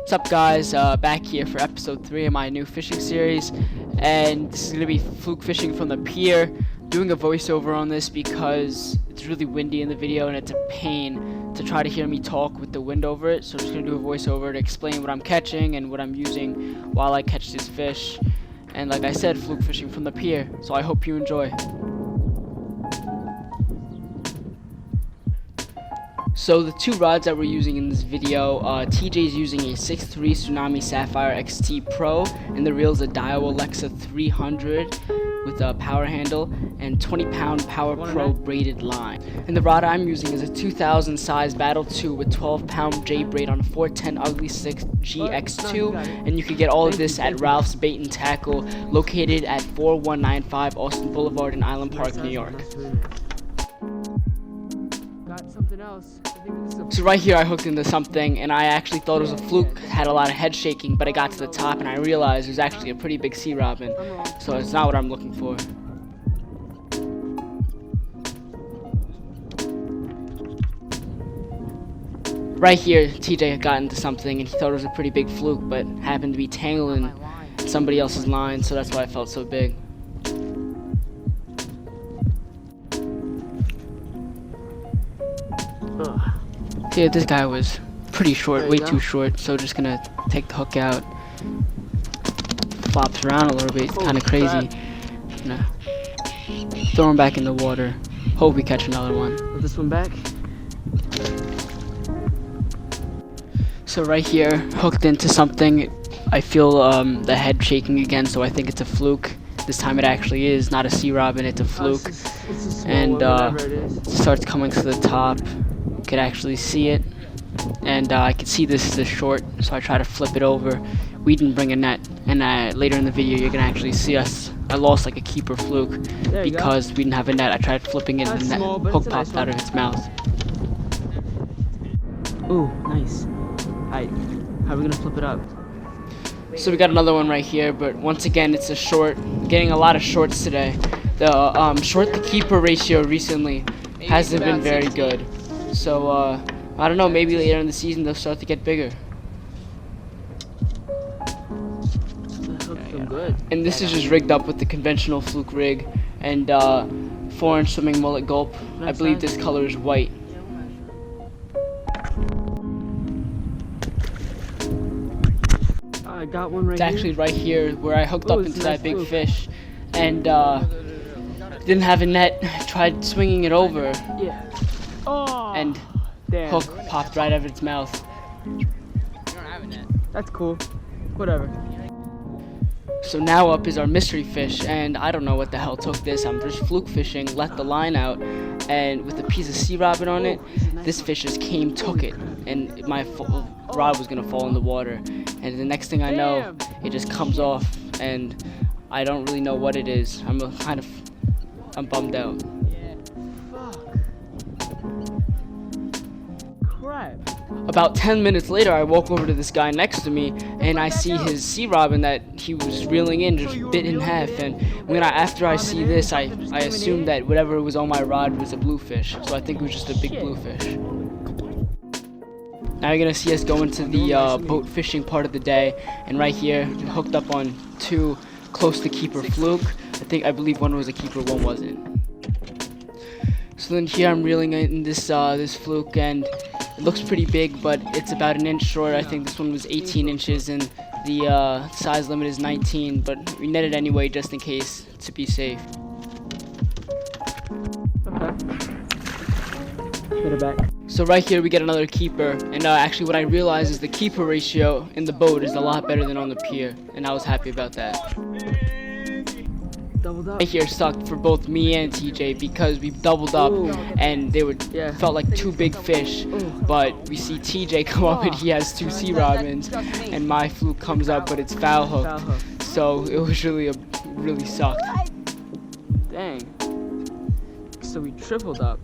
What's up, guys? Back here for episode 3 of my new fishing series, and this is going to be fluke fishing from the pier. Doing a voiceover on this because it's really windy in the video and it's a pain to try to hear me talk with the wind over it, so I'm just going to do a voiceover to explain what I'm catching and what I'm using while I catch these fish. And like I said, fluke fishing from the pier, so I hope you enjoy. So the two rods that we're using in this video, TJ's using a 6.3 Tsunami Sapphire XT Pro, and the reel's a Dio Alexa 300 with a power handle and 20-pound Power Pro braided line. And the rod I'm using is a 2000 size Battle 2 with 12-pound J braid on a 410 Ugly 6 GX2, and you can get all of this at Ralph's Bait and Tackle, located at 4195 Austin Boulevard in Island Park, New York. Got something else. So right here I hooked into something, and I actually thought it was a fluke. Had a lot of head shaking, but I got to the top and I realized it was actually a pretty big sea robin. So it's not what I'm looking for. Right here, TJ had gotten into something and he thought it was a pretty big fluke, but happened to be tangled in somebody else's line, so that's why it felt so big. Yeah, this guy was pretty short, way too short, so just gonna take the hook out. Flops around a little bit, kind of crazy. Gonna throw him back in the water. Hope we catch another one. Put this one back. So right here, hooked into something. I feel the head shaking again, so I think it's a fluke. This time it actually is not a sea robin, it's a fluke. And it starts coming to the top. Could actually see it, and I could see this is a short, so I try to flip it over. We didn't bring a net, and later in the video you're gonna actually see I lost like a keeper fluke because we didn't have a net. I tried flipping it and the net hook popped out of its mouth. Ooh, nice. Alright, how are we gonna flip it up? So we got another one right here, but once again it's a short. Getting a lot of shorts today. The short to keeper ratio recently hasn't been very good. So, I don't know, maybe later in the season they'll start to get bigger. Good. And this is just rigged up with the conventional fluke rig and 4-inch swimming mullet gulp. I believe this color is white. I got one right It's actually right here where I hooked up into that big fish and didn't have a net. Tried swinging it over. Yeah. Oh, and damn. Hook popped right out of its mouth. You don't have a net. That's cool. Whatever. So now up is our mystery fish, and I don't know what the hell took this. I'm just fluke fishing, let the line out, and with a piece of sea robin on it, this fish just took it, and my rod was gonna fall in the water. And the next thing I know, it just comes off, and I don't really know what it is. I'm bummed out. About 10 minutes later, I walk over to this guy next to me, and I see his sea robin that he was reeling in just bit in half. And after I see this, I assumed that whatever was on my rod was a bluefish. So I think it was just a big bluefish. Now you're gonna see us go into the boat fishing part of the day, and right here, hooked up on two close to keeper fluke. I believe one was a keeper, one wasn't. So then here I'm reeling in this fluke, and it looks pretty big, but it's about an inch short. I think this one was 18 inches, and the size limit is 19, but we netted anyway just in case, to be safe. Okay. Put it back. So right here we get another keeper, and actually what I realized is the keeper ratio in the boat is a lot better than on the pier, and I was happy about that. Doubled up. Right here sucked for both me and TJ because we doubled up. Ooh. And they felt like two big fish. Ooh. But we see TJ come up and he has two sea robins, and my fluke comes up but it's foul hooked. So it was really sucked. Dang. So we tripled up.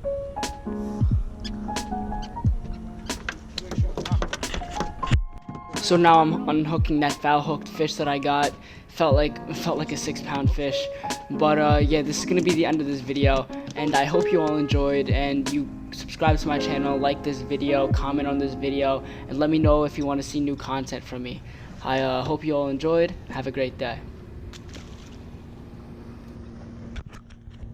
So now I'm unhooking that foul hooked fish that I got. Felt like a 6-pound fish. But yeah, this is gonna be the end of this video, and I hope you all enjoyed, and you subscribe to my channel, like this video, comment on this video, and let me know if you want to see new content from me. I hope you all enjoyed. Have a great day.